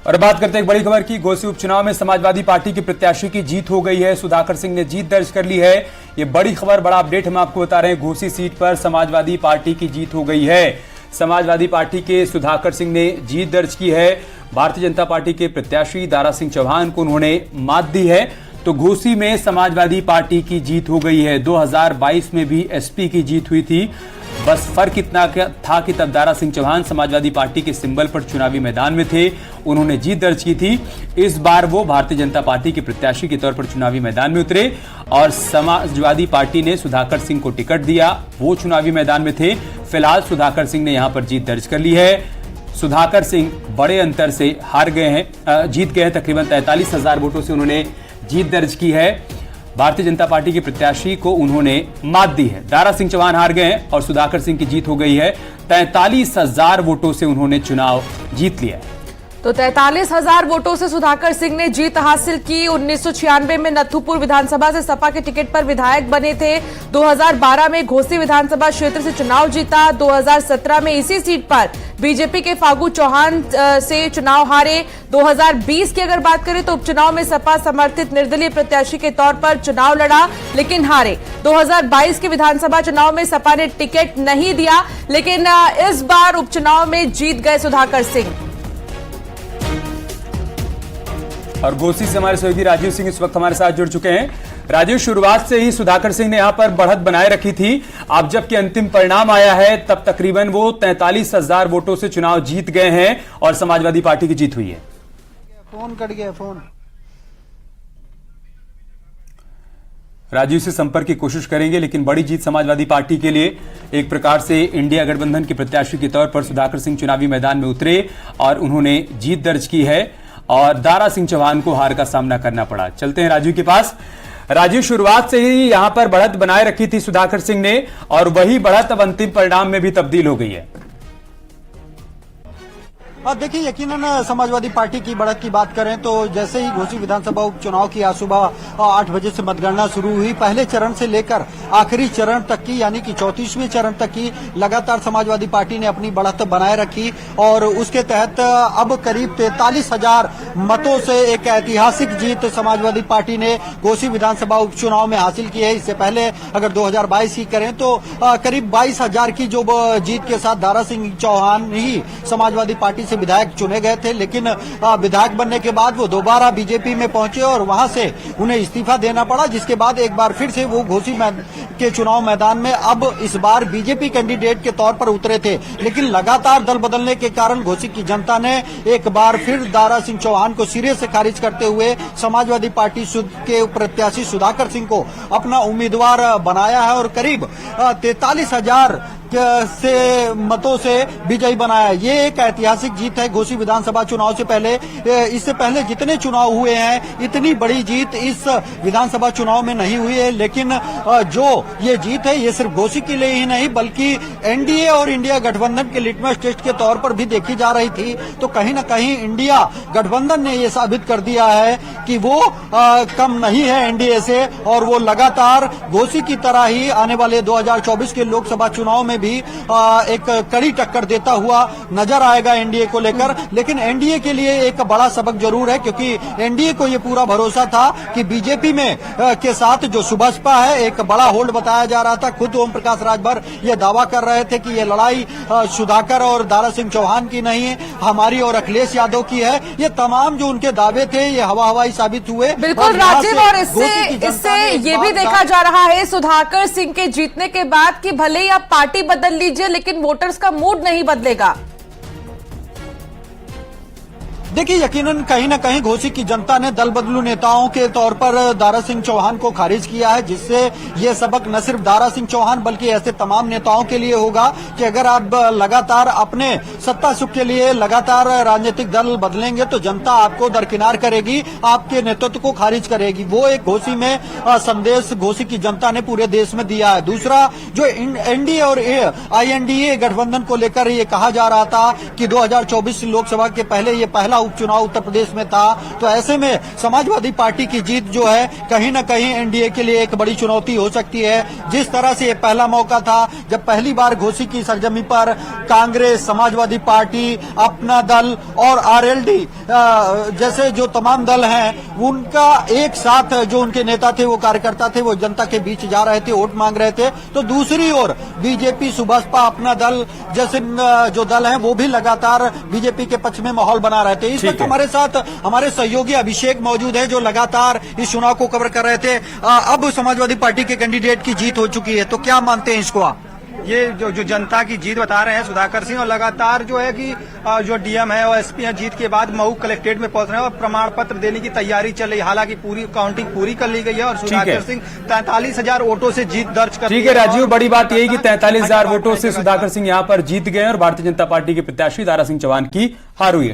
और बात करते हैं एक बड़ी खबर की। घोसी उपचुनाव में समाजवादी पार्टी के प्रत्याशी की जीत हो गई है। सुधाकर सिंह ने जीत दर्ज कर ली है। ये बड़ी खबर, बड़ा अपडेट हम आपको बता रहे हैं। घोसी सीट पर समाजवादी पार्टी की जीत हो गई है। समाजवादी पार्टी के सुधाकर सिंह ने जीत दर्ज की है। भारतीय जनता पार्टी के प्रत्याशी दारा सिंह चौहान को उन्होंने मात दी है। तो घोसी में समाजवादी पार्टी की जीत हो गई है। 2022 में भी एसपी की जीत हुई थी। बस फर्क इतना था कि तब दारा सिंह चौहान समाजवादी पार्टी के सिंबल पर चुनावी मैदान में थे, उन्होंने जीत दर्ज की थी। इस बार वो भारतीय जनता पार्टी के प्रत्याशी के तौर पर चुनावी मैदान में उतरे और समाजवादी पार्टी ने सुधाकर सिंह को टिकट दिया। वो चुनावी मैदान में थे। फिलहाल सुधाकर सिंह ने यहां पर जीत दर्ज कर ली है। सुधाकर सिंह बड़े अंतर से हार गए हैं, जीत गए हैं। तकरीबन 43,000 वोटों से उन्होंने जीत दर्ज की है। भारतीय जनता पार्टी के प्रत्याशी को उन्होंने मात दी है। दारा सिंह चौहान हार गए हैं और सुधाकर सिंह की जीत हो गई है। 43,000 वोटों से उन्होंने चुनाव जीत लिया है। तो 43,000 वोटों से सुधाकर सिंह ने जीत हासिल की। 1996 में नथुपुर विधानसभा से सपा के टिकट पर विधायक बने थे। 2012 में घोसी विधानसभा क्षेत्र से चुनाव जीता। 2017 में इसी सीट पर बीजेपी के फागू चौहान से चुनाव हारे। 2020 की अगर बात करें तो उपचुनाव में सपा समर्थित निर्दलीय प्रत्याशी के तौर पर चुनाव लड़ा लेकिन हारे। 2022 के विधानसभा चुनाव में सपा ने टिकट नहीं दिया, लेकिन इस बार उपचुनाव में जीत गए सुधाकर सिंह। और घोसी से हमारे सहयोगी राजीव सिंह इस वक्त हमारे साथ जुड़ चुके हैं। राजीव, शुरुआत से ही सुधाकर सिंह ने यहां पर बढ़त बनाए रखी थी। अब जबकि अंतिम परिणाम आया है तब तकरीबन वो 43,000 वोटों से चुनाव जीत गए हैं और समाजवादी पार्टी की जीत हुई है। फोन कट गया। फोन राजीव से संपर्क की कोशिश करेंगे, लेकिन बड़ी जीत समाजवादी पार्टी के लिए। एक प्रकार से इंडिया गठबंधन के प्रत्याशी के तौर पर सुधाकर सिंह चुनावी मैदान में उतरे और उन्होंने जीत दर्ज की है और दारा सिंह चौहान को हार का सामना करना पड़ा। चलते हैं राजीव के पास। राजीव, शुरुआत से ही यहां पर बढ़त बनाए रखी थी सुधाकर सिंह ने और वही बढ़त अब अंतिम परिणाम में भी तब्दील हो गई है। देखिए, यकीनन समाजवादी पार्टी की बढ़त की बात करें तो जैसे ही घोसी विधानसभा उपचुनाव की आज सुबह 8 बजे से मतगणना शुरू हुई, पहले चरण से लेकर आखिरी चरण तक की यानी कि 34वें चरण तक की लगातार समाजवादी पार्टी ने अपनी बढ़त बनाए रखी और उसके तहत अब करीब 43,000 मतों से एक ऐतिहासिक जीत समाजवादी पार्टी ने घोसी विधानसभा उपचुनाव में हासिल की है। इससे पहले अगर 2022 की करें तो करीब 22,000 की जो जीत के साथ दारा सिंह चौहान ही समाजवादी पार्टी विधायक चुने गए थे, लेकिन विधायक बनने के बाद वो दोबारा बीजेपी में पहुंचे और वहां से उन्हें इस्तीफा देना पड़ा, जिसके बाद एक बार फिर से वो घोसी के चुनाव मैदान में अब इस बार बीजेपी कैंडिडेट के तौर पर उतरे थे। लेकिन लगातार दल बदलने के कारण घोसी की जनता ने एक बार फिर दारा सिंह चौहान को सिरे से खारिज करते हुए समाजवादी पार्टी के प्रत्याशी सुधाकर सिंह को अपना उम्मीदवार बनाया है और करीब 43,000 से मतों से विजयी बनाया। ये एक ऐतिहासिक जीत है घोसी विधानसभा चुनाव से पहले। इससे पहले जितने चुनाव हुए हैं इतनी बड़ी जीत इस विधानसभा चुनाव में नहीं हुई है, लेकिन जो ये जीत है ये सिर्फ घोसी के लिए ही नहीं बल्कि एनडीए और इंडिया गठबंधन के लिटमस टेस्ट के तौर पर भी देखी जा रही थी। तो कहीं न कहीं इंडिया गठबंधन ने ये साबित कर दिया है कि वो कम नहीं है एनडीए से और वो लगातार घोसी की तरह ही आने वाले 2024 के लोकसभा चुनाव में भी एक कड़ी टक्कर देता हुआ नजर आएगा एनडीए को लेकर। लेकिन एनडीए के लिए एक बड़ा सबक जरूर है, क्योंकि एनडीए को ये पूरा भरोसा था कि बीजेपी में के साथ जो सुबसपा है एक बड़ा होल्ड बताया जा रहा था। खुद ओम प्रकाश राजभर ये दावा कर रहे थे कि ये लड़ाई सुधाकर और दारा सिंह चौहान की नहीं है, हमारी और अखिलेश यादव की है। ये तमाम जो उनके दावे थे ये हवा हवाई साबित हुए। बिल्कुल राजीव, और इससे ये भी देखा जा रहा है सुधाकर सिंह के जीतने के बाद कि भले ही आप पार्टी बदल लीजिए लेकिन वोटर्स का मूड नहीं बदलेगा। देखिए, यकीनन कहीं न कहीं घोसी की जनता ने दल बदलू नेताओं के तौर पर दारा सिंह चौहान को खारिज किया है, जिससे ये सबक न सिर्फ दारा सिंह चौहान बल्कि ऐसे तमाम नेताओं के लिए होगा कि अगर आप लगातार अपने सत्ता सुख के लिए लगातार राजनीतिक दल बदलेंगे तो जनता आपको दरकिनार करेगी, आपके नेतृत्व को खारिज करेगी। वो एक घोसी में संदेश घोसी की जनता ने पूरे देश में दिया है। दूसरा, जो एनडीए और INDA गठबंधन को लेकर ये कहा जा रहा था कि 2024 लोकसभा के पहले ये पहला उपचुनाव उत्तर प्रदेश में था। तो ऐसे में समाजवादी पार्टी की जीत जो है कहीं न कहीं एनडीए के लिए एक बड़ी चुनौती हो सकती है। जिस तरह से ये पहला मौका था जब पहली बार घोसी की सरजमी पर कांग्रेस, समाजवादी पार्टी, अपना दल और आरएलडी जैसे जो तमाम दल हैं उनका एक साथ जो उनके नेता थे, वो कार्यकर्ता थे, वो जनता के बीच जा रहे थे, वोट मांग रहे थे। तो दूसरी ओर बीजेपी, सुबसपा, अपना दल जैसे जो दल हैं वो भी लगातार बीजेपी के पक्ष में माहौल बना रहे थे। इस वक्त हमारे साथ हमारे सहयोगी अभिषेक मौजूद है जो लगातार इस चुनाव को कवर कर रहे थे। अब समाजवादी पार्टी के कैंडिडेट की जीत हो चुकी है, तो क्या मानते हैं इसको आप? ये जो जनता की जीत बता रहे हैं सुधाकर सिंह, और लगातार जो है कि जो डीएम है और एसपी है जीत के बाद मऊ कलेक्ट्रेट में पहुंच रहे हैं और प्रमाण पत्र देने की तैयारी चल रही है। हालांकि पूरी काउंटिंग पूरी कर ली गई है और सुधाकर सिंह 43,000 वोटों से जीत दर्ज कर। ठीक है राजीव, बड़ी बात यही कि 43,000 वोटों से सुधाकर सिंह यहां पर जीत गए और भारतीय जनता पार्टी के प्रत्याशी दारा सिंह चौहान की हार हुई है।